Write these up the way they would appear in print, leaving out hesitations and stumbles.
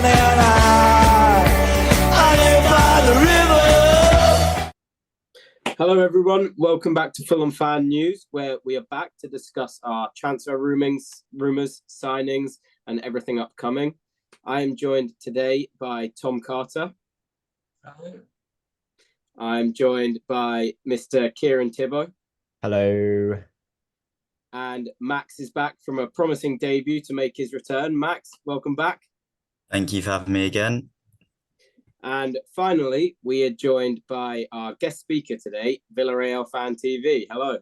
down and I live by the river. Hello everyone, welcome back to Fulham Fan News, where we are back to discuss our transfer rumours, signings and everything upcoming. I am joined today by Tom Carter. Hello. I'm joined by Mr. Kieran Tibbo. Hello. And Max is back from a promising debut to make his return. Max, welcome back. Thank you for having me again. And finally, we are joined by our guest speaker today, VILLARREAL Fan TV. Hello.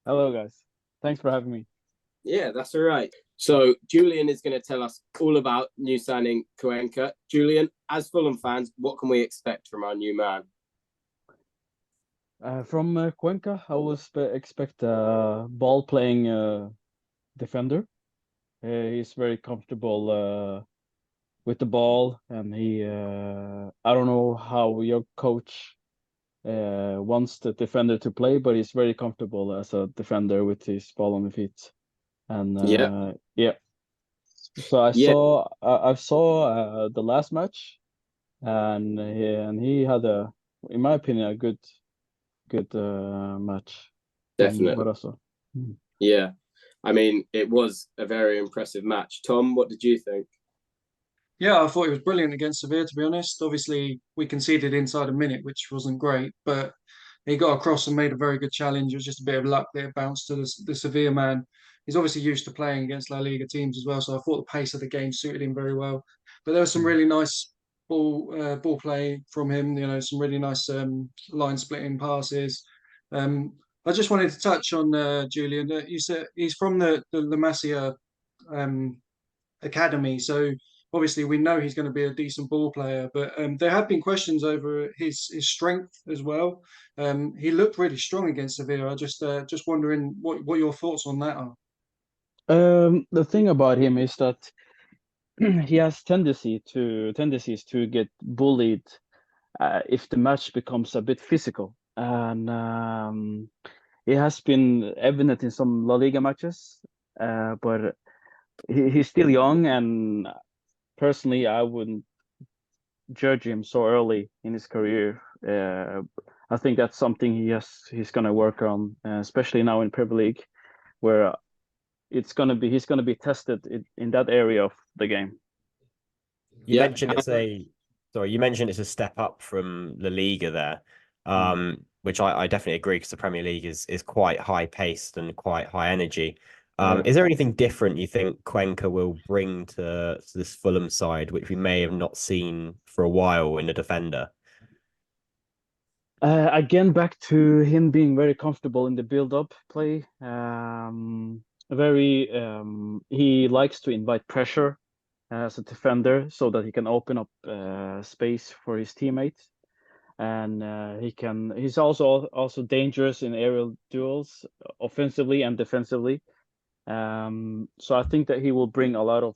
Hello, guys. Thanks for having me. Yeah, that's all right. So Julian is going to tell us all about new signing Cuenca. Julian, as Fulham fans, what can we expect from our new man? From Cuenca, I will expect a ball-playing defender. He's very comfortable with the ball, and he I don't know how your coach wants the defender to play, but he's very comfortable as a defender with his ball on the feet. And yeah. So I saw the last match, and he had in my opinion, a good match. Definitely. But also, yeah, I mean, it was a very impressive match. Tom, what did you think? Yeah, I thought he was brilliant against Sevilla, to be honest. Obviously, we conceded inside a minute, which wasn't great, but he got across and made a very good challenge. It was just a bit of luck that it bounced to the Sevilla man. He's obviously used to playing against La Liga teams as well, so I thought the pace of the game suited him very well. But there was some really nice ball play from him. You know, some really nice line splitting passes. I just wanted to touch on Julian. You said he's from the Masia academy, so obviously we know he's going to be a decent ball player. But there have been questions over his strength as well. He looked really strong against Sevilla. I just wondering what your thoughts on that are. the thing about him is that he has tendencies to get bullied if the match becomes a bit physical, and it has been evident in some La Liga matches, but he's still young, and personally I wouldn't judge him so early in his career. I think that's something he's going to work on, especially now in Premier League, where he's going to be tested in that area of the game. You mentioned it's a step up from La Liga there, which I definitely agree, because the Premier League is quite high paced and quite high energy. Is there anything different you think Cuenca will bring to this Fulham side, which we may have not seen for a while in a defender? Again, back to him being very comfortable in the build-up play. He likes to invite pressure as a defender so that he can open up space for his teammates, and he's also dangerous in aerial duels, offensively and defensively. So I think that he will bring a lot of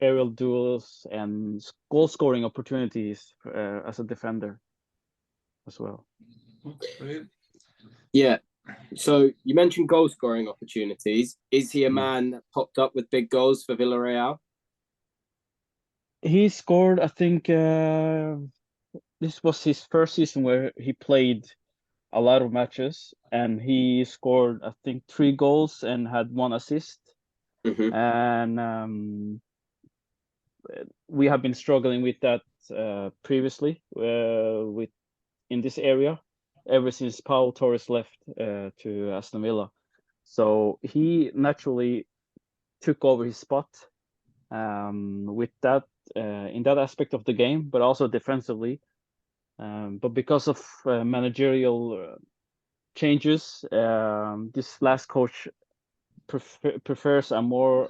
aerial duels and goal scoring opportunities as a defender as well. Yeah. So you mentioned goal scoring opportunities. Is he a man that popped up with big goals for Villarreal? He scored, I think, this was his first season where he played a lot of matches, and he scored, I think, 3 goals and had 1 assist. And we have been struggling with that previously in this area ever since Pau Torres left to Aston Villa. So he naturally took over his spot with that in that aspect of the game, but also defensively. But because of managerial changes, this last coach prefers a more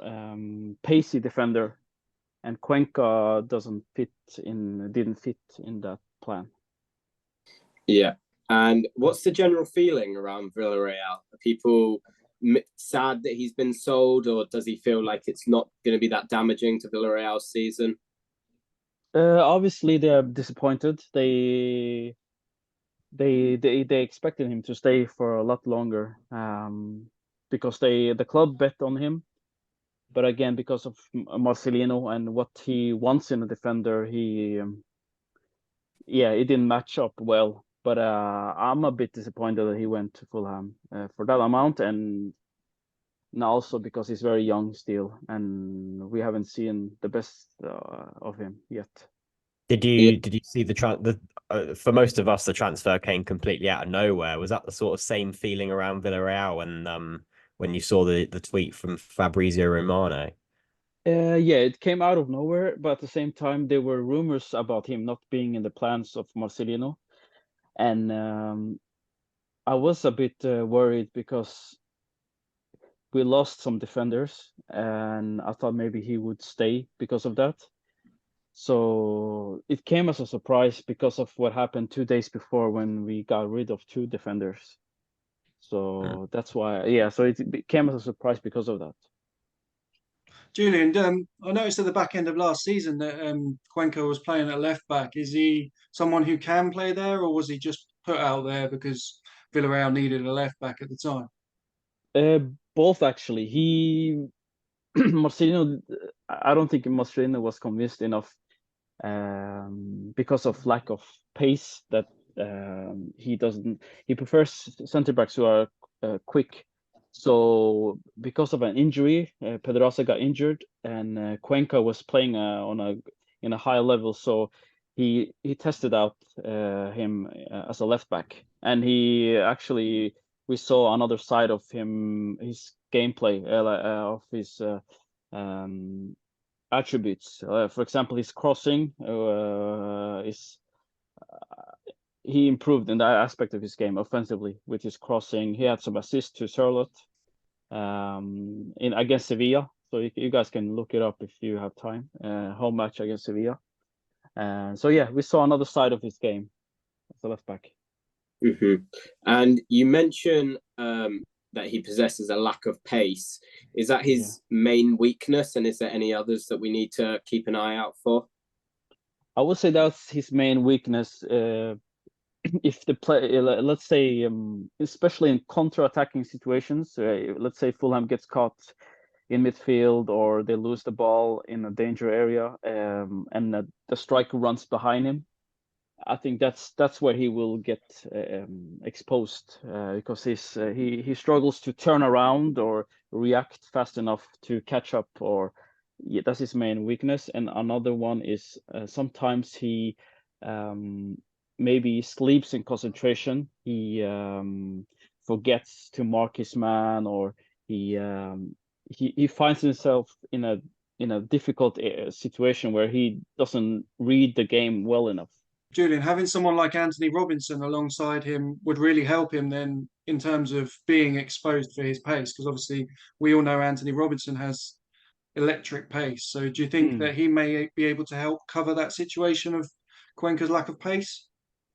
pacey defender, and Cuenca didn't fit in that plan. Yeah. And what's the general feeling around Villarreal? Are people sad that he's been sold, or does he feel like it's not going to be that damaging to Villarreal's season? Obviously, they're disappointed. They expected him to stay for a lot longer, because the club bet on him, But again, because of Marcelino and what he wants in a defender, it didn't match up well. But I'm a bit disappointed that he went to Fulham for that amount, and also because he's very young still, and we haven't seen the best of him yet. Did you see for most of us, the transfer came completely out of nowhere? Was that the sort of same feeling around Villarreal when you saw the tweet from Fabrizio Romano? Yeah, it came out of nowhere, but at the same time, there were rumors about him not being in the plans of Marcelino, and I was a bit worried because we lost some defenders, and I thought maybe he would stay because of that. So it came as a surprise because of what happened 2 days before when we got rid of 2 defenders. So that's why, so it came as a surprise because of that. Julian, I noticed at the back end of last season that Cuenca was playing at left back. Is he someone who can play there, or was he just put out there because Villarreal needed a left back at the time? Both actually. Marcelino, I don't think Marcelino was convinced enough because of lack of pace that he prefers center backs who are quick. So because of an injury, Pedraza got injured, and Cuenca was playing in a high level. So he tested out him as a left back, and we saw another side of him, his gameplay of his attributes. For example, his crossing he improved in that aspect of his game offensively with his crossing. He had some assists to Charlotte in against Sevilla. So you guys can look it up if you have time. Home match against Sevilla. So we saw another side of his game as a left back. And you mentioned that he possesses a lack of pace. Is that his main weakness, and is there any others that we need to keep an eye out for? I would say that's his main weakness. If the play, let's say, especially in counter-attacking situations, let's say Fulham gets caught in midfield or they lose the ball in a danger area, and the striker runs behind him, I think that's where he will get exposed because he struggles to turn around or react fast enough to catch up, or that's his main weakness. And another one is sometimes he maybe sleeps in concentration. He forgets to mark his man, or he finds himself in a difficult situation where he doesn't read the game well enough. Julian, having someone like Anthony Robinson alongside him would really help him then in terms of being exposed for his pace, because obviously we all know Anthony Robinson has electric pace. So do you think that he may be able to help cover that situation of Cuenca's lack of pace?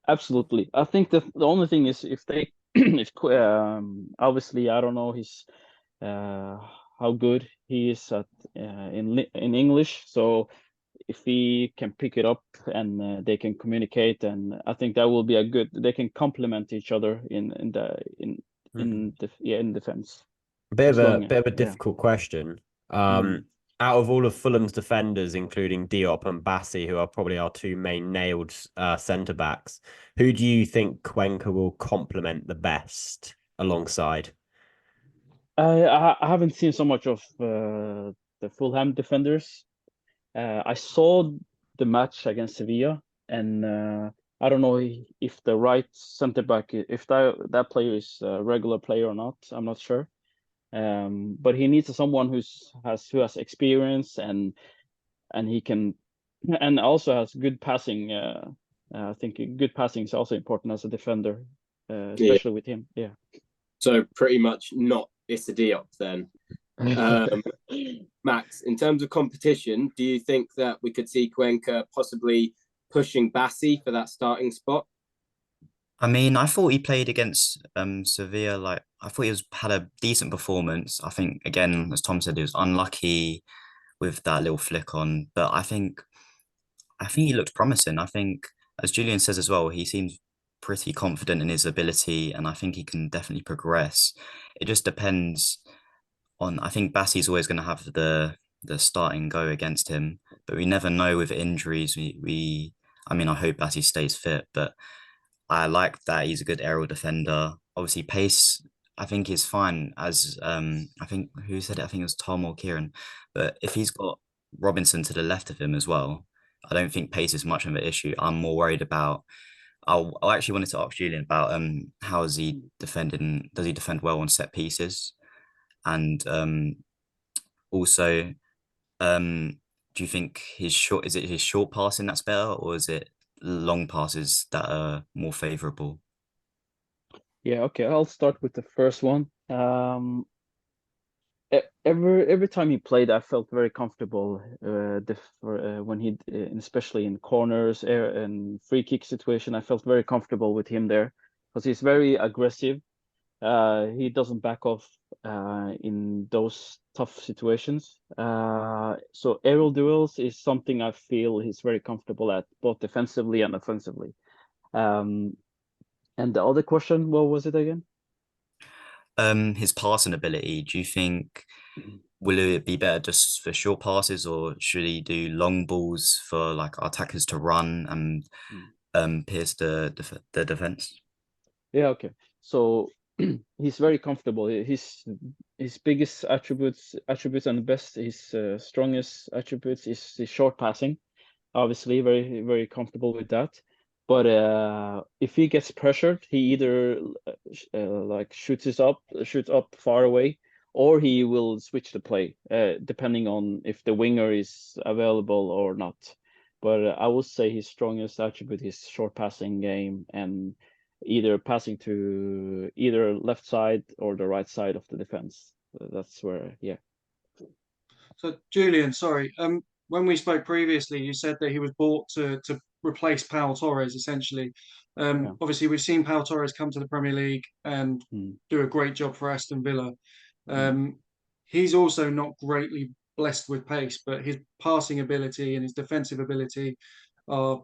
Absolutely. I think the only thing is if they, obviously I don't know how good he is at in English. So if he can pick it up and they can communicate, and I think that will be they can complement each other in defense. A bit of a difficult question. Out of all of Fulham's defenders, including Diop and Bassi, who are probably our 2 main nailed centre backs, who do you think Cuenca will complement the best alongside? I haven't seen so much of the Fulham defenders. I saw the match against Sevilla, and I don't know if the right centre back, if that player is a regular player or not. I'm not sure. But he needs someone who has experience and he can, and also has good passing. I think good passing is also important as a defender, especially with him. Yeah. So pretty much not Issa Diop then. Max, in terms of competition, do you think that we could see Cuenca possibly pushing Bassi for that starting spot? I mean, I thought he played against Sevilla. I thought had a decent performance. I think, again, as Tom said, he was unlucky with that little flick on, but I think he looked promising. I think, as Julian says as well, he seems pretty confident in his ability, and I think he can definitely progress. It just depends on. I think Bassey's always going to have the starting go against him, but we never know with injuries. I mean, I hope Bassey stays fit, but I like that he's a good aerial defender. Obviously, pace I think is fine. As I think who said it? I think it was Tom or Kieran. But if he's got Robinson to the left of him as well, I don't think pace is much of an issue. I'm more worried about. I actually wanted to ask Julian about how is he defending? Does he defend well on set pieces? And also, do you think is it his short passing that's better, or is it long passes that are more favourable? Yeah, okay. I'll start with the first one. Every time he played, I felt very comfortable. When he, especially in corners and free kick situation, I felt very comfortable with him there because he's very aggressive. He doesn't back off in those tough situations. So aerial duels is something I feel he's very comfortable at, both defensively and offensively. And the other question, what was it again? His passing ability. Do you think will it be better just for short passes, or should he do long balls for like attackers to run and pierce the defense? Yeah, okay. So he's very comfortable. His biggest attributes and best, his strongest attributes is his short passing. Obviously, very very comfortable with that. But if he gets pressured, he either like shoots up far away, or he will switch the play, depending on if the winger is available or not. But I would say his strongest attribute is short passing game and either passing to either left side or the right side of the defense. That's where, yeah. So Julian, sorry, when we spoke previously, you said that he was bought to replace Pau Torres essentially. Yeah. Obviously, we've seen Pau Torres come to the Premier League and do a great job for Aston Villa. He's also not greatly blessed with pace, but his passing ability and his defensive ability are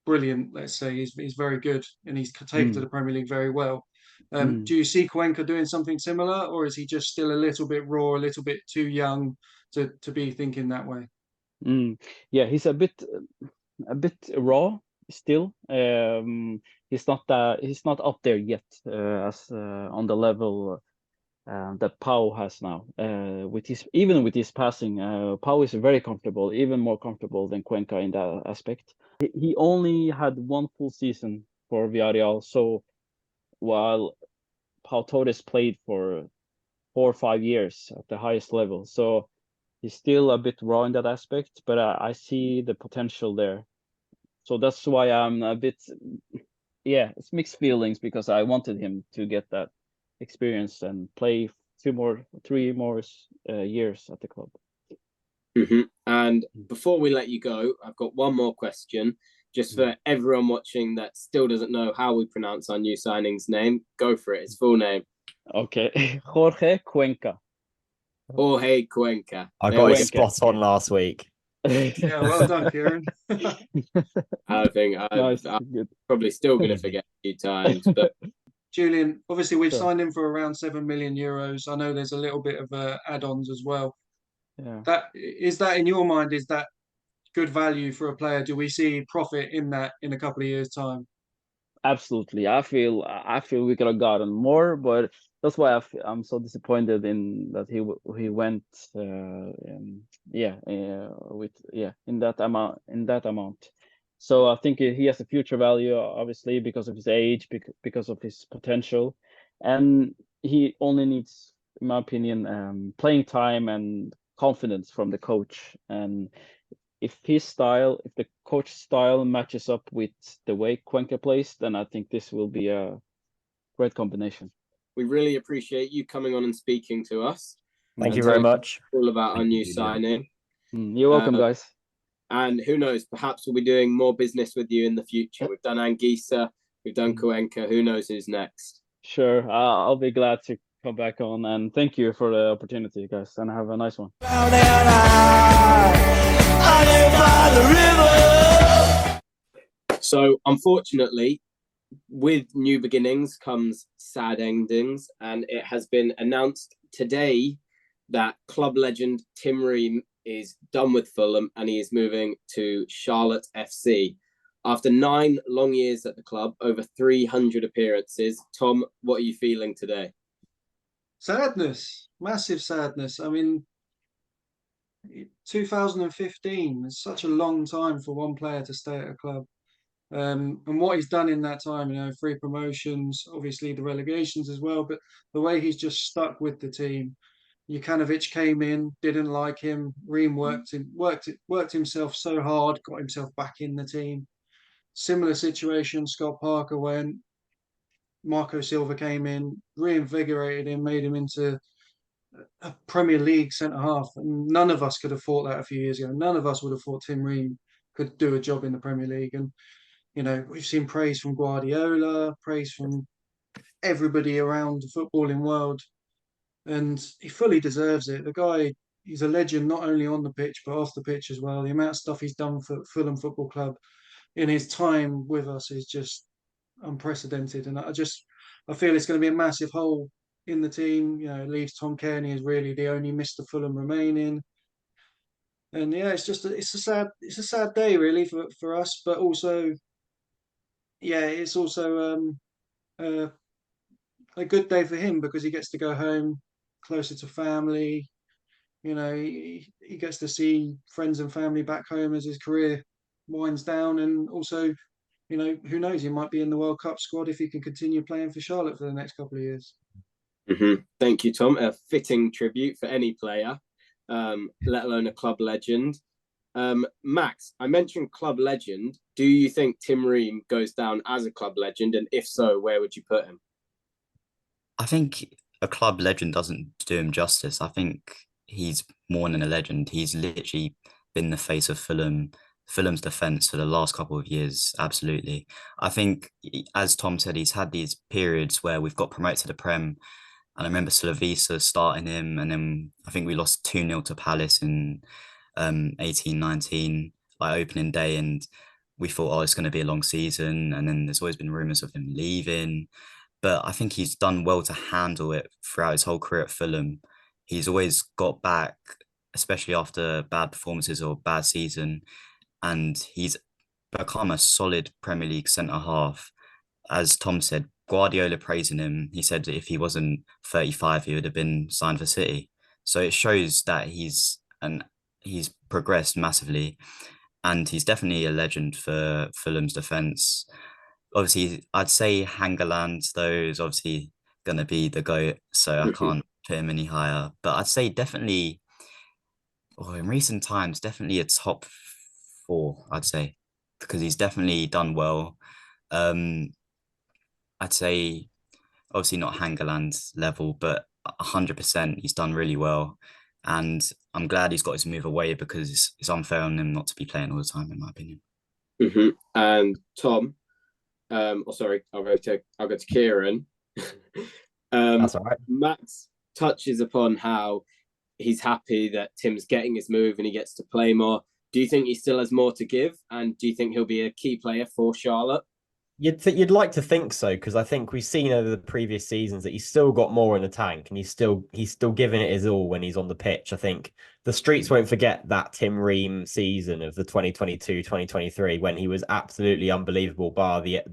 brilliant. Let's say he's very good, and he's taken to the Premier League very well. Do you see Cuenca doing something similar, or is he just still a little bit raw, a little bit too young to be thinking that way? Yeah, he's a bit raw still. He's not up there yet as on the level that Pau has now. With his passing, Pau is very comfortable, even more comfortable than Cuenca in that aspect. He only had one full season for Villarreal, so while Pau Torres played for 4 or 5 years at the highest level, so he's still a bit raw in that aspect, but I see the potential there. So that's why I'm a bit, yeah, it's mixed feelings because I wanted him to get that experience and play 3 more years at the club. And before we let you go, I've got one more question, just for everyone watching that still doesn't know how we pronounce our new signing's name. Go for it. His full name. Okay, Jorge Cuenca. Jorge Cuenca. I got it spot on last week. Yeah, well done, Kieran. I think I'm probably still going to forget a few times. But Julian, obviously we've signed him for around €7 million. I know there's a little bit of add-ons as well. Yeah. That in your mind, is that good value for a player? Do we see profit in that in a couple of years' time? Absolutely. I feel we could have gotten more, but that's why I'm so disappointed in that he went in that amount. So I think he has a future value, obviously, because of his age, because of his potential, and he only needs, in my opinion, playing time and confidence from the coach. And if the coach style matches up with the way Cuenca plays, then I think this will be a great combination. We really appreciate you coming on and speaking to us. Thank you very much. All about our new signing. You're welcome, guys. And who knows, perhaps we'll be doing more business with you in the future. We've done Anguissa, we've done Cuenca. Who knows who's next? Sure, I'll be glad to come back on, and thank you for the opportunity, guys, and have a nice one. So unfortunately, with new beginnings comes sad endings, and it has been announced today that club legend Tim Ream is done with Fulham and he is moving to Charlotte FC. After 9 long years at the club, over 300 appearances, Tom, what are you feeling today? Sadness, massive sadness. I mean, 2015 is such a long time for one player to stay at a club. And what he's done in that time, 3 promotions, obviously the relegations as well, but the way he's just stuck with the team. Jukanovic came in, didn't like him. Ream worked himself so hard, got himself back in the team. Similar situation, Scott Parker went, Marco Silva came in, reinvigorated him, made him into a Premier League centre half. And none of us could have thought that a few years ago. None of us would have thought Tim Ream could do a job in the Premier League. And we've seen praise from Guardiola, praise from everybody around the footballing world, and he fully deserves it. The guy, he's a legend not only on the pitch but off the pitch as well. The amount of stuff he's done for Fulham Football Club in his time with us is just unprecedented. And I feel it's going to be a massive hole in the team. It leaves Tom Cairney as really the only Mr. Fulham remaining. And yeah, it's a sad day really for us, but also yeah, it's also a good day for him because he gets to go home closer to family. He gets to see friends and family back home as his career winds down, and also, who knows, he might be in the World Cup squad if he can continue playing for Charlotte for the next couple of years. Thank you, Tom. A fitting tribute for any player, let alone a club legend. Max, I mentioned club legend. Do you think Tim Ream goes down as a club legend? And if so, where would you put him? I think a club legend doesn't do him justice. I think he's more than a legend. He's literally been the face of Fulham's defence for the last couple of years. Absolutely. I think, as Tom said, he's had these periods where we've got promoted to the Prem. And I remember Slavisa starting him, and then I think we lost 2-0 to Palace in 18-19, like opening day, and we thought, oh, it's going to be a long season. And then there's always been rumours of him leaving. But I think he's done well to handle it throughout his whole career at Fulham. He's always got back, especially after bad performances or bad season, and he's become a solid Premier League centre half. As Tom said, Guardiola praising him, he said if he wasn't 35, he would have been signed for City. So it shows that he's progressed massively, and he's definitely a legend for Fulham's defence. Obviously, I'd say Hangeland, though, is obviously going to be the GOAT, so I can't put him any higher. But I'd say definitely, in recent times, definitely a top 4, I'd say, because he's definitely done well. I'd say, obviously not Hangeland's level, but 100% he's done really well. And I'm glad he's got his move away because it's unfair on him not to be playing all the time, in my opinion. And Tom, sorry, I'll go to Kieran. That's all right. Max touches upon how he's happy that Tim's getting his move and he gets to play more. Do you think he still has more to give? And do you think he'll be a key player for Charlotte? You'd like to think so, because I think we've seen over the previous seasons that he's still got more in the tank, and he's still giving it his all when he's on the pitch. I think the streets won't forget that Tim Ream season of the 2022-2023 when he was absolutely unbelievable, bar the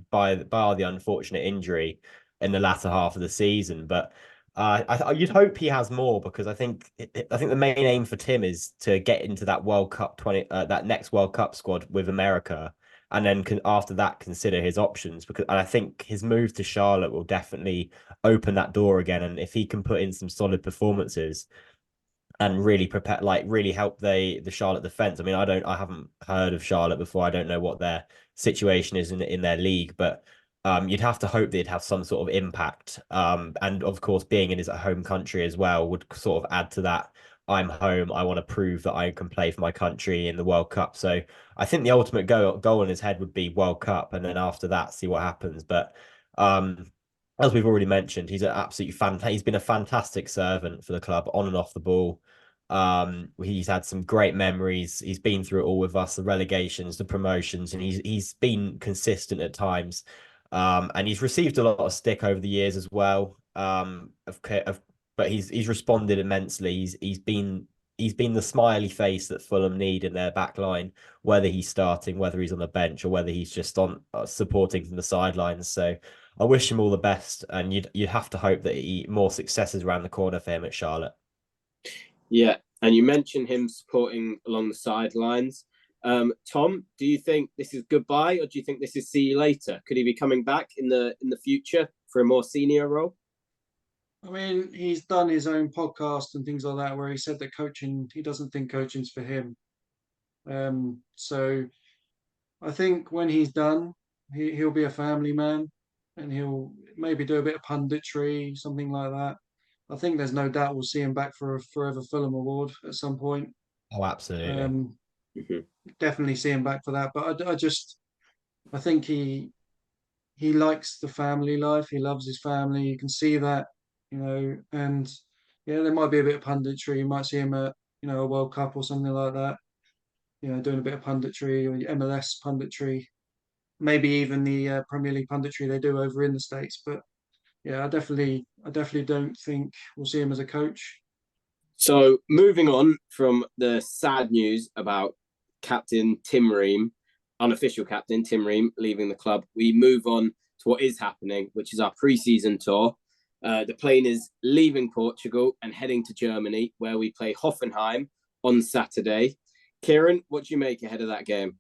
unfortunate injury in the latter half of the season. But you'd hope he has more, because I think the main aim for Tim is to get into that World Cup that next World Cup squad with America. And then after that, consider his options, and I think his move to Charlotte will definitely open that door again. And if he can put in some solid performances and really really help the Charlotte defense. I mean, I haven't heard of Charlotte before. I don't know what their situation is in their league, but you'd have to hope they'd have some sort of impact. And of course, being in his home country as well would sort of add to that. I'm home. I want to prove that I can play for my country in the World Cup. So I think the ultimate goal in his head would be World Cup, and then after that, see what happens. But as we've already mentioned, he's an absolutely he's been a fantastic servant for the club on and off the ball. He's had some great memories. He's been through it all with us, the relegations, the promotions, and he's been consistent at times. And he's received a lot of stick over the years as well. but he's responded immensely. He's been the smiley face that Fulham need in their back line, whether he's starting, whether he's on the bench, or whether he's just on supporting from the sidelines. So I wish him all the best, and you'd have to hope that more successes around the corner for him at Charlotte. Yeah, and you mentioned him supporting along the sidelines. Tom, do you think this is goodbye, or do you think this is see you later? Could he be coming back in the future for a more senior role? I mean, he's done his own podcast and things like that, where he said that coaching, he doesn't think coaching's for him. So I think when he's done, he'll be a family man, and he'll maybe do a bit of punditry, something like that. I think there's no doubt we'll see him back for a Forever Fulham award at some point. Oh, absolutely. Definitely see him back for that. But I think he likes the family life. He loves his family. You can see that, and yeah, there might be a bit of punditry. You might see him at, a World Cup or something like that, doing a bit of punditry or MLS punditry, maybe even the Premier League punditry they do over in the States. But yeah, I definitely don't think we'll see him as a coach. So moving on from the sad news about captain Tim Ream, unofficial captain Tim Ream leaving the club, we move on to what is happening, which is our pre-season tour. The plane is leaving Portugal and heading to Germany, where we play Hoffenheim on Saturday. Kieran, what do you make ahead of that game?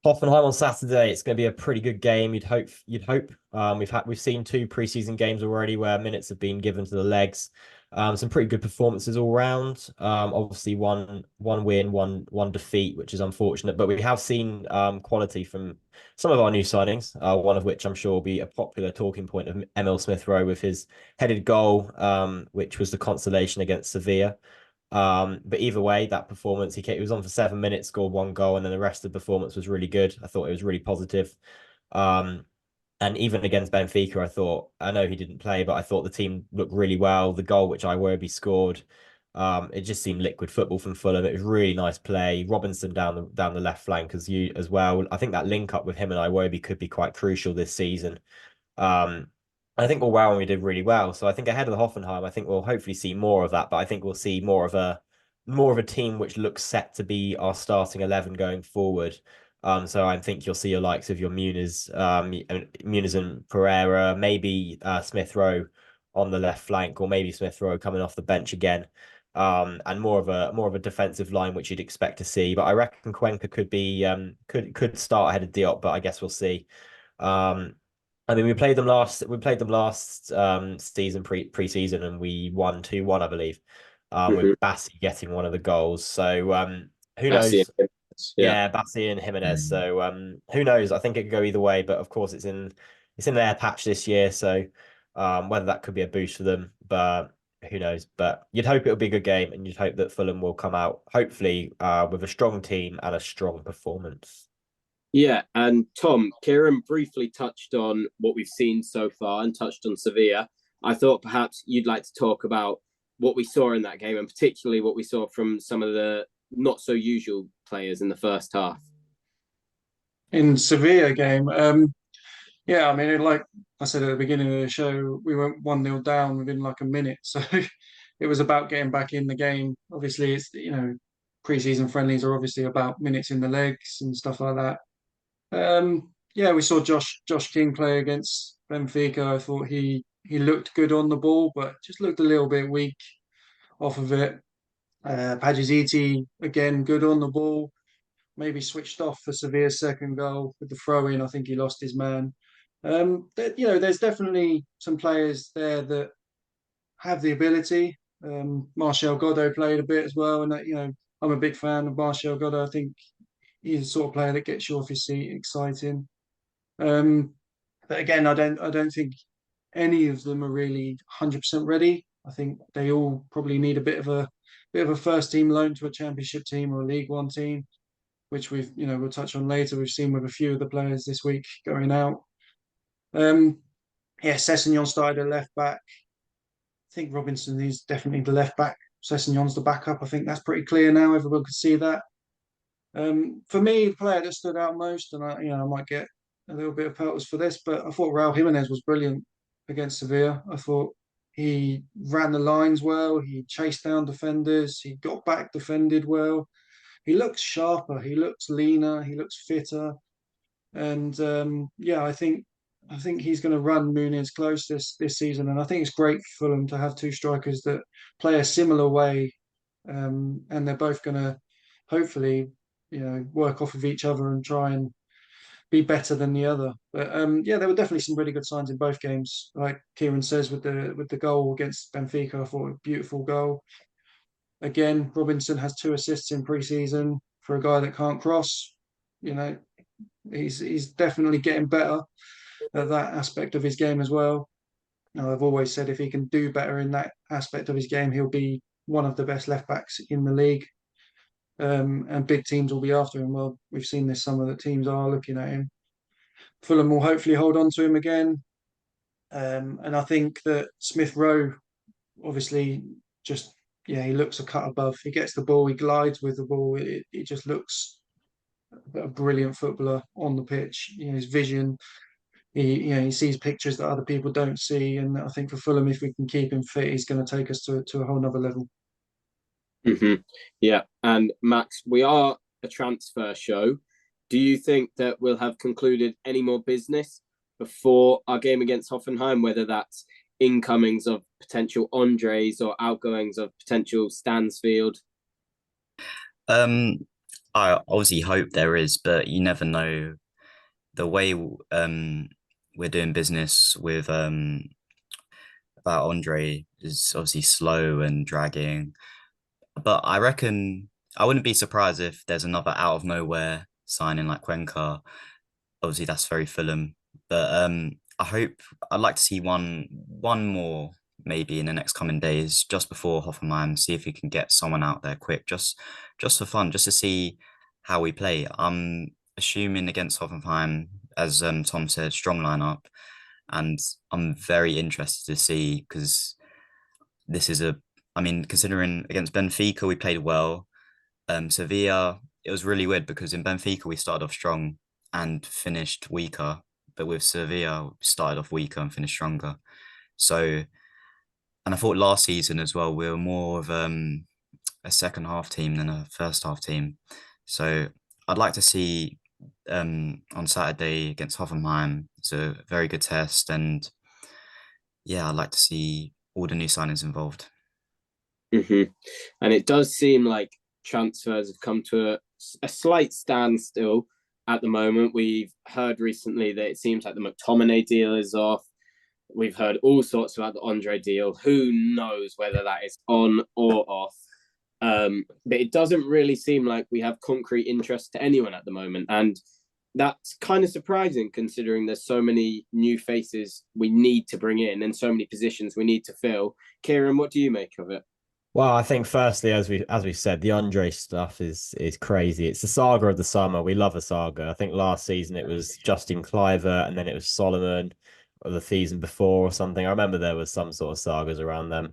Hoffenheim on Saturday. It's going to be a pretty good game. You'd hope. We've seen 2 preseason games already where minutes have been given to the legs. Some pretty good performances all round. Obviously one win, one defeat, which is unfortunate. But we have seen quality from some of our new signings. One of which I'm sure will be a popular talking point of Emil Smith-Rowe with his headed goal, which was the consolation against Sevilla. But either way, that performance, he was on for 7 minutes, scored 1 goal, and then the rest of the performance was really good. I thought it was really positive. And even against Benfica, I know he didn't play, but I thought the team looked really well. The goal which Iwobi scored, it just seemed liquid football from Fulham. It was really nice play. Robinson down the left flank as well. I think that link up with him and Iwobi could be quite crucial this season. I think all round we did really well. So I think ahead of the Hoffenheim, I think we'll hopefully see more of that. But I think we'll see more of a team which looks set to be our starting 11 going forward. So I think you'll see your likes of your Muniz and Pereira, maybe Smith-Rowe on the left flank, or maybe Smith-Rowe coming off the bench again. And more of a defensive line which you'd expect to see. But I reckon Cuenca could start ahead of Diop, but I guess we'll see. I mean, we played them last season pre-season, and we won 2-1, I believe, with Bassi getting one of the goals. So who knows? Yeah, Bassi and Jimenez. So who knows? I think it could go either way, but of course it's in their patch this year, so whether that could be a boost for them, but who knows? But you'd hope it'll be a good game, and you'd hope that Fulham will come out hopefully with a strong team and a strong performance. Yeah, and Tom, Kieran briefly touched on what we've seen so far and touched on Sevilla. I thought perhaps you'd like to talk about what we saw in that game, and particularly what we saw from some of the not so usual players in the first half. In Sevilla game, yeah, I mean, like I said at the beginning of the show, we went 1-0 down within like a minute. So it was about getting back in the game. Obviously, it's, pre-season friendlies are obviously about minutes in the legs and stuff like that. Yeah, we saw Josh King play against Benfica. I thought he looked good on the ball, but just looked a little bit weak off of it. Pajaziti, again, good on the ball. Maybe switched off for Sevilla's second goal with the throw-in. I think he lost his man. There's definitely some players there that have the ability. Martial Godot played a bit as well, and I'm a big fan of Martial Godot. I think he's the sort of player that gets you off your seat, exciting. But again, I don't think any of them are really 100% ready. I think they all probably need a bit of a first team loan to a championship team or a League One team, which we'll touch on later. We've seen with a few of the players this week going out. Sessegnon started at left back. I think Robinson is definitely the left back. Sessegnon's the backup. I think that's pretty clear now. Everyone can see that. For me, the player that stood out most, and I might get a little bit of pelters for this, but I thought Raul Jimenez was brilliant against Sevilla. I thought He ran the lines well. He chased down defenders. He got back defended well. He looks sharper. He looks leaner. He looks fitter. And yeah, I think he's going to run Muniz close this season. And I think it's great for Fulham to have two strikers that play a similar way, and they're both going to hopefully, work off of each other and try and be better than the other. But yeah, there were definitely some really good signs in both games. Like Kieran says, with the goal against Benfica, I thought a beautiful goal. Again, Robinson has 2 assists in pre-season for a guy that can't cross. You know, he's definitely getting better at that aspect of his game as well. Now, I've always said if he can do better in that aspect of his game, he'll be one of the best left backs in the league. And big teams will be after him. Well, we've seen this summer that teams are looking at him. Fulham will hopefully hold on to him again. And I think that Smith Rowe, obviously, just, he looks a cut above. He gets the ball, he glides with the ball. It just looks a brilliant footballer on the pitch. His vision, he sees pictures that other people don't see. And I think for Fulham, if we can keep him fit, he's going to take us to a whole nother level. Yeah, and Max, we are a transfer show. Do you think that we'll have concluded any more business before our game against Hoffenheim, whether that's incomings of potential Andres or outgoings of potential Stansfield? I obviously hope there is, but you never know. The way we're doing business with about Andre is obviously slow and dragging. But I reckon I wouldn't be surprised if there's another out of nowhere signing like Cuenca. Obviously, that's very Fulham. But I'd like to see one more maybe in the next coming days, just before Hoffenheim, see if we can get someone out there quick, just for fun, just to see how we play. I'm assuming against Hoffenheim, as Tom said, strong lineup, and I'm very interested to see, because this is considering against Benfica we played well. Sevilla, it was really weird because in Benfica we started off strong and finished weaker, but with Sevilla we started off weaker and finished stronger. So, and I thought last season as well we were more of a second half team than a first half team. So I'd like to see on Saturday against Hoffenheim. It's a very good test, and yeah, I'd like to see all the new signings involved. And it does seem like transfers have come to a slight standstill at the moment. We've heard recently that it seems like the McTominay deal is off. We've heard all sorts about the Andre deal. Who knows whether that is on or off? But it doesn't really seem like we have concrete interest to anyone at the moment. And that's kind of surprising, considering there's so many new faces we need to bring in and so many positions we need to fill. Kieran, what do you make of it? Well, I think firstly, as we said, the Andre stuff is crazy. It's the saga of the summer. We love a saga. I think last season it was Justin Cliver, and then it was Solomon, or the season before or something. I remember there was some sort of sagas around them.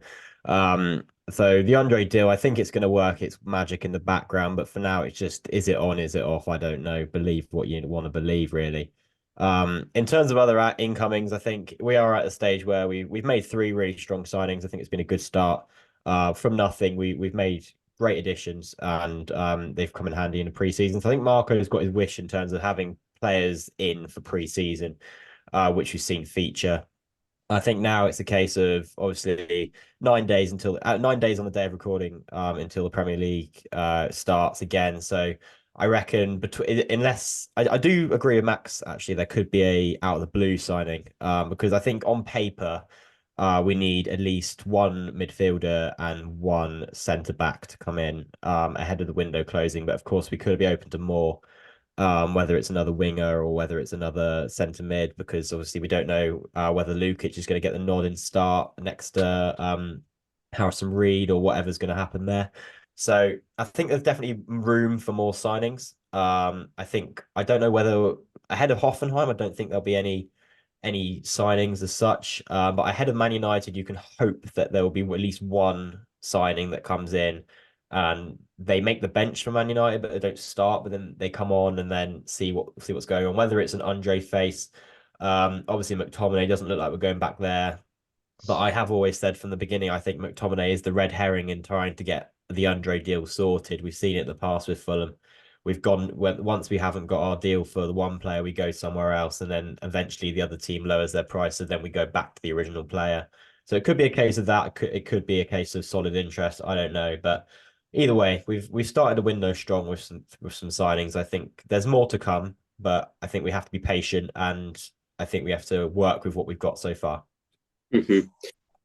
So the Andre deal, I think it's going to work its magic in the background, but for now it's just, is it on, is it off? I don't know. Believe what you want to believe, really. In terms of other incomings, I think we are at a stage where we've made 3 really strong signings. I think it's been a good start. From nothing, we've made great additions, and they've come in handy in the preseason. So I think Marco's got his wish in terms of having players in for preseason, which we've seen feature. I think now it's a case of obviously 9 days on the day of recording, until the Premier League starts again. So I reckon unless I do agree with Max, actually there could be a out of the blue signing, because I think on paper we need at least one midfielder and one centre back to come in ahead of the window closing. But of course, we could be open to more, whether it's another winger or whether it's another centre mid, because obviously we don't know whether Lukic is going to get the nod in start next to Harrison Reed or whatever's going to happen there. So I think there's definitely room for more signings. I don't know whether ahead of Hoffenheim, I don't think there'll be any signings as such. But ahead of Man United, you can hope that there will be at least one signing that comes in and they make the bench for Man United, but they don't start, but then they come on and then see what's going on, whether it's an Andre face. Obviously McTominay doesn't look like we're going back there. But I have always said from the beginning, I think McTominay is the red herring in trying to get the Andre deal sorted. We've seen it in the past with Fulham. We've gone once we haven't got our deal for the one player, we go somewhere else, and then eventually the other team lowers their price, and then we go back to the original player. So it could be a case of that. It could be a case of solid interest. I don't know, but either way, we've started the window strong with some signings. I think there's more to come, but I think we have to be patient, and I think we have to work with what we've got so far. Mm-hmm.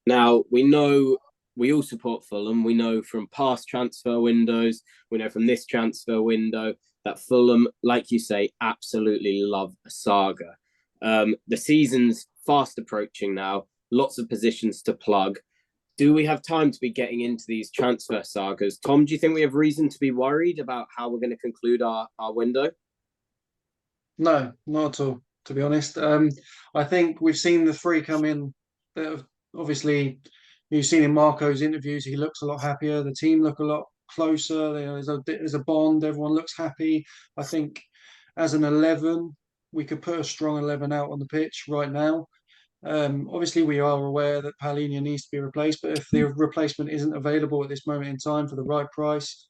Now, we know we all support Fulham. We know from past transfer windows, we know from this transfer window that Fulham, like you say, absolutely love a saga. The season's fast approaching now, lots of positions to plug. Do we have time to be getting into these transfer sagas? Tom, do you think we have reason to be worried about how we're going to conclude our window? No, not at all, to be honest. I think we've seen the three come in that have obviously, you've seen in Marco's interviews, he looks a lot happier. The team look a lot closer. There's a bond. Everyone looks happy. I think as an 11, we could put a strong 11 out on the pitch right now. Obviously, we are aware that Palhinha needs to be replaced, but if the replacement isn't available at this moment in time for the right price,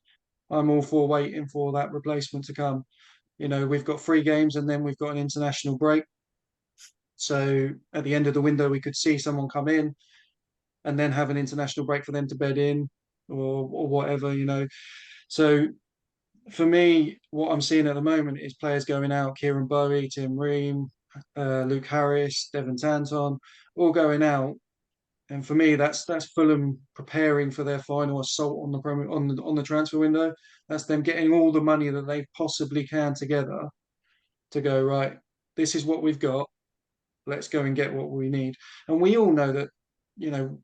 I'm all for waiting for that replacement to come. You know, we've got 3 games and then we've got an international break. So at the end of the window, we could see someone come in and then have an international break for them to bed in or whatever, you know. So for me, what I'm seeing at the moment is players going out, Kieran Bowie, Tim Ream, Luke Harris, Devon Tanton, all going out. And for me, that's Fulham preparing for their final assault on the transfer window. That's them getting all the money that they possibly can together to go, right, this is what we've got. Let's go and get what we need. And we all know that, you know,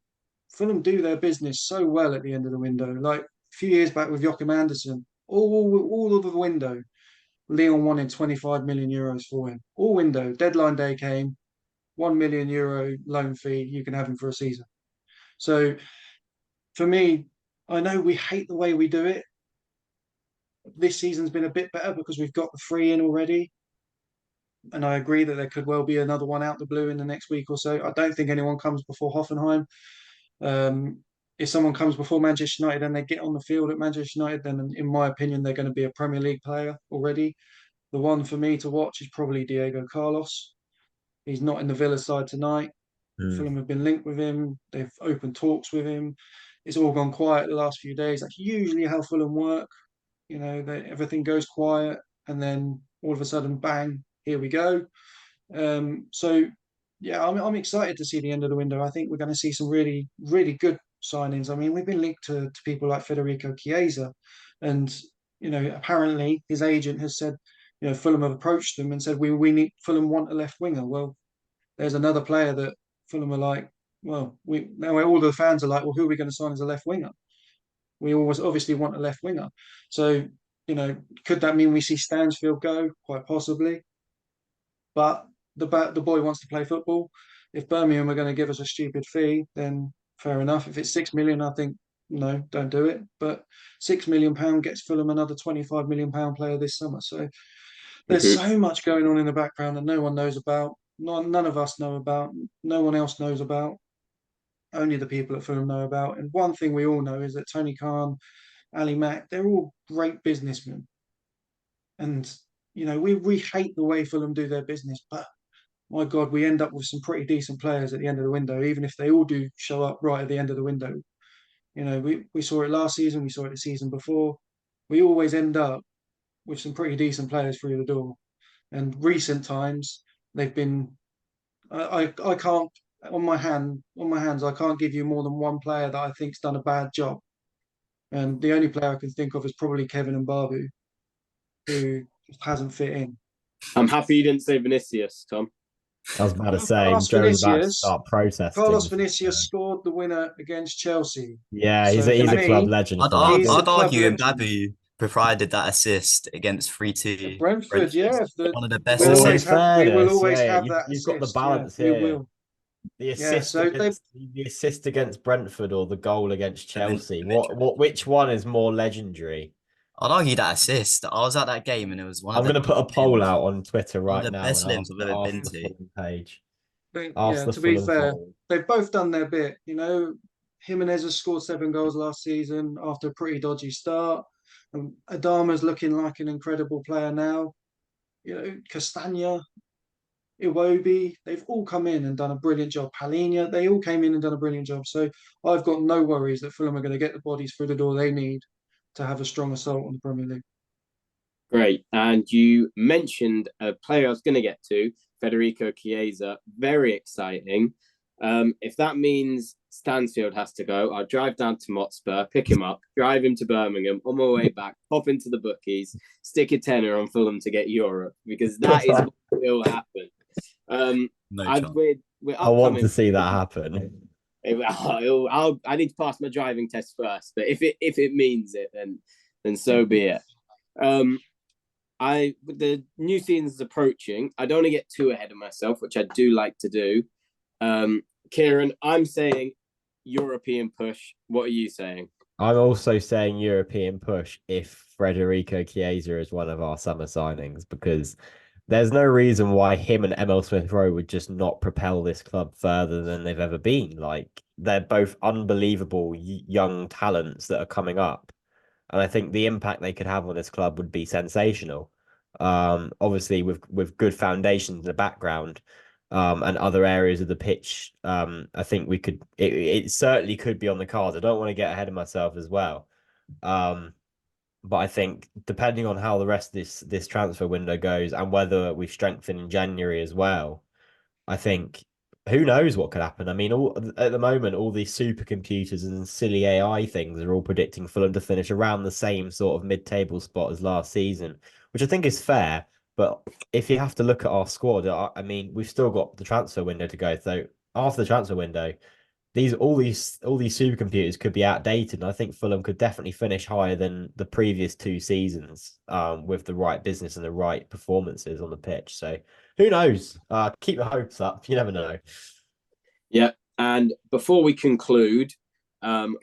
Fulham do their business so well at the end of the window. Like a few years back with Joachim Andersen, all of the window, Leon wanted 25 million euros for him. All window, deadline day came, 1 million euro loan fee, you can have him for a season. So for me, I know we hate the way we do it. This season's been a bit better because we've got the 3 in already. And I agree that there could well be another one out the blue in the next week or so. I don't think anyone comes before Hoffenheim. If someone comes before Manchester United and they get on the field at Manchester United, then in my opinion, they're going to be a Premier League player already. The one for me to watch is probably Diego Carlos. He's not in the Villa side tonight. Fulham have been linked with him. They've opened talks with him. It's all gone quiet the last few days. That's usually how Fulham work. You know, everything goes quiet and then all of a sudden, bang, here we go. So, yeah, I'm excited to see the end of the window. I think we're going to see some really, really good signings. I mean, we've been linked to people like Federico Chiesa, and you know, apparently his agent has said, you know, Fulham have approached them and said Fulham want a left winger. Well, there's another player that Fulham are like, well, now all the fans are like, well, who are we going to sign as a left winger? We always obviously want a left winger. So, you know, could that mean we see Stansfield go? Quite possibly. But the boy wants to play football. If Birmingham are going to give us a stupid fee, then fair enough. If it's 6 million, I think no, don't do it. But £6 million gets Fulham another £25 million player this summer. So there's so much going on in the background that no one knows about. None of us know about. No one else knows about. Only the people at Fulham know about. And one thing we all know is that Tony Khan, Ali Mack, they're all great businessmen. And you know, we hate the way Fulham do their business, but my God, we end up with some pretty decent players at the end of the window, even if they all do show up right at the end of the window. You know, we saw it last season, we saw it the season before. We always end up with some pretty decent players through the door. And recent times, they've been. I can't on my hands, I can't give you more than one player that I think's done a bad job. And the only player I can think of is probably Kevin Mbabu, who hasn't fit in. I'm happy you didn't say Vinicius, Tom. I was about to say, Carlos Joe's about to Vinicius, start protesting. Carlos Vinicius scored the winner against Chelsea. Yeah, So he's for a club me, legend. I'd He's a club argue legend. Mbabu provided that assist against 3-2. Brentford, yeah. One of the best We will assists. always have that You've got the assist, balance yeah, we here. will. The assist, so the assist against Brentford or the goal against Chelsea. What? Which one is more legendary? I'd argue that assist. I was at that game and it was one I'm of the going to put a poll out on Twitter one right of the now best and limbs I've ever been to. page. Yeah, Ask the to be Fulham fair, fans. they've both done their bit. You know, Jimenez has scored 7 goals last season after a pretty dodgy start. And Adama's looking like an incredible player now. You know, Castagna, Iwobi, they've all come in and done a brilliant job. Palhinha, they all came in and done a brilliant job. So I've got no worries that Fulham are going to get the bodies through the door they need to have a strong assault on the Premier League. Great. And you mentioned a player I was going to get to, Federico Chiesa. Very exciting. If that means Stansfield has to go, I'll drive down to Motspur, pick him up, drive him to Birmingham, on my way back, pop into the bookies, stick a tenner on Fulham to get Europe, because that is what will happen. No I, chance. we're I want to upcoming. see that happen. I need to pass my driving test first, but if it means it, then so be it. The new season's approaching. I don't want to get too ahead of myself, which I do like to do. Kieran, I'm saying European push. What are you saying? I'm also saying European push if Federico Chiesa is one of our summer signings, because there's no reason why him and Emil Smith Rowe would just not propel this club further than they've ever been. Like, they're both unbelievable young talents that are coming up. And I think the impact they could have on this club would be sensational. Obviously with good foundations in the background, and other areas of the pitch, I think it certainly could be on the cards. I don't want to get ahead of myself as well. But I think depending on how the rest of this transfer window goes and whether we strengthen in January as well, I think who knows what could happen. I mean, at the moment, all these supercomputers and silly AI things are all predicting Fulham to finish around the same sort of mid-table spot as last season, which I think is fair. But if you have to look at our squad, I mean, we've still got the transfer window to go. So after the transfer window, all these supercomputers could be outdated. And I think Fulham could definitely finish higher than the previous 2 seasons, with the right business and the right performances on the pitch. So who knows? Keep your hopes up. You never know. Yeah. And before we conclude,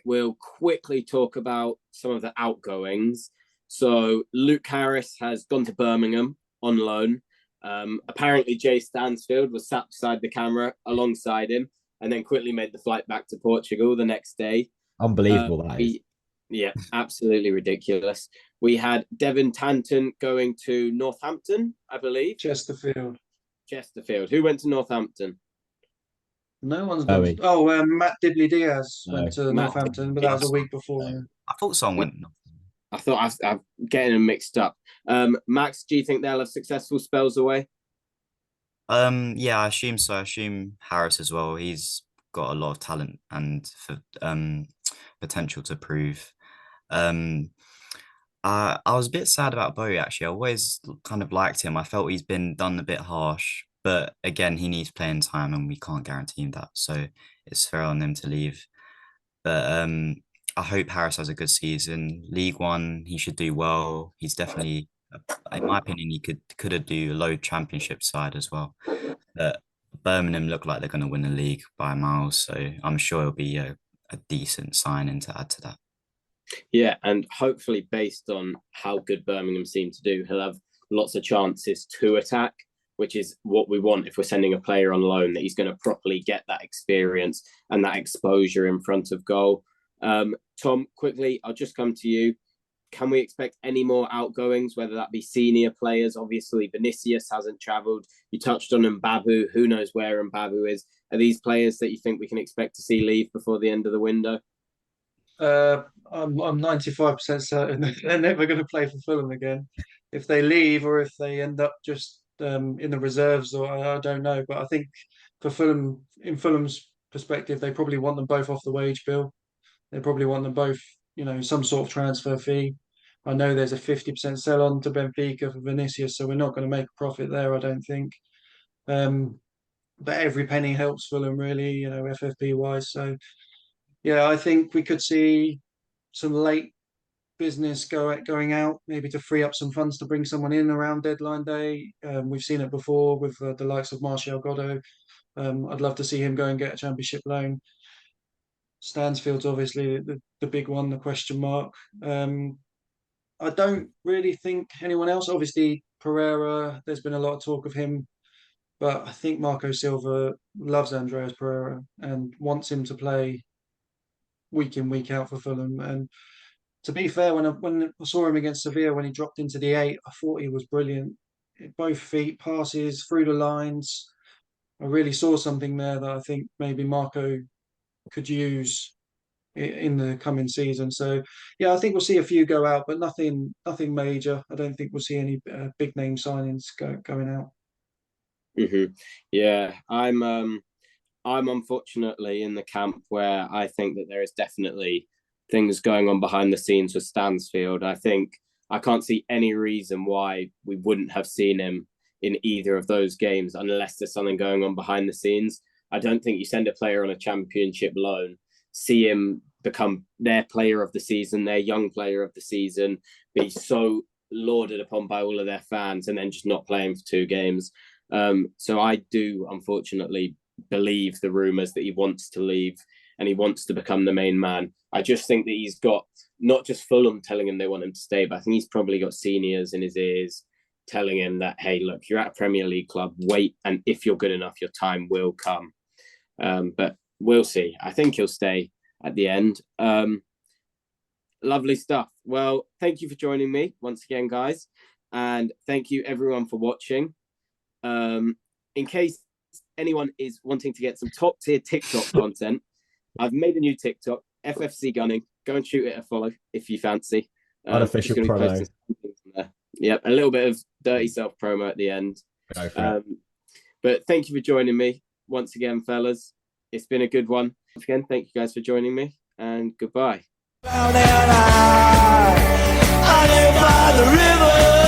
we'll quickly talk about some of the outgoings. So Luke Harris has gone to Birmingham on loan. Apparently Jay Stansfield was sat beside the camera alongside him, and then quickly made the flight back to Portugal the next day. Unbelievable, that is. Yeah, absolutely ridiculous. We had Devin Tanton going to Northampton, I believe. Chesterfield. Who went to Northampton? No one's gone. Oh, Matt Dibley Diaz went to Matt Northampton, but that was a week before. Yeah. I thought someone went. I thought I'm getting them mixed up. Max, do you think they'll have successful spells away? Yeah, I assume so. I assume Harris as well. He's got a lot of talent and potential to prove. I was a bit sad about Bowie actually. I always kind of liked him. I felt he's been done a bit harsh, but again, he needs playing time, and we can't guarantee him that. So it's fair on them to leave. But I hope Harris has a good season. League One, he should do well. He's definitely, in my opinion, he could do a low championship side as well. But Birmingham look like they're going to win the league by miles, so I'm sure it'll be a decent signing to add to that. Yeah, and hopefully based on how good Birmingham seem to do, he'll have lots of chances to attack, which is what we want if we're sending a player on loan, that he's going to properly get that experience and that exposure in front of goal. Tom, quickly, I'll just come to you. Can we expect any more outgoings, whether that be senior players? Obviously, Vinicius hasn't travelled. You touched on Mbabu. Who knows where Mbabu is? Are these players that you think we can expect to see leave before the end of the window? I'm 95% certain they're never going to play for Fulham again. If they leave or if they end up just in the reserves, or I don't know. But I think for Fulham, in Fulham's perspective, they probably want them both off the wage bill. They probably want them both, some sort of transfer fee. I know there's a 50% sell on to Benfica for Vinicius, so we're not going to make a profit there, I don't think. But every penny helps Fulham, really, FFP wise. So, yeah, I think we could see some late business going out, maybe to free up some funds to bring someone in around deadline day. We've seen it before with the likes of Martial Godot. I'd love to see him go and get a championship loan. Stansfield's obviously the big one, the question mark. I don't really think anyone else. Obviously, Pereira, there's been a lot of talk of him But I think Marco Silva loves Andreas Pereira and wants him to play week in, week out for Fulham. And to be fair, when I saw him against Sevilla, when he dropped into the 8, I thought he was brilliant. Both feet, passes through the lines. I really saw something there that I think maybe Marco could use in the coming season. So yeah, I think we'll see a few go out, but nothing major. I don't think we'll see any big name signings going out. Yeah, I'm unfortunately in the camp where I think that there is definitely things going on behind the scenes with Stansfield. I think I can't see any reason why we wouldn't have seen him in either of those games unless there's something going on behind the scenes. I don't think you send a player on a championship loan, see him become their player of the season, their young player of the season, be so lauded upon by all of their fans, and then just not play him for 2 games. So I do unfortunately believe the rumours that he wants to leave and he wants to become the main man. I just think that he's got not just Fulham telling him they want him to stay, but I think he's probably got seniors in his ears telling him that, hey, look, you're at a Premier League club, wait, and if you're good enough, your time will come. But we'll see. I think he'll stay at the end. Lovely stuff. Well, thank you for joining me once again, guys. And thank you everyone for watching. In case anyone is wanting to get some top tier TikTok content, I've made a new TikTok, FFC Gunning. Go and shoot it a follow if you fancy. Unofficial promo. Yep, a little bit of dirty self promo at the end. Go for it. But thank you for joining me once again, fellas. It's been a good one. Again, thank you guys for joining me, and goodbye. Down and high, I live by the river.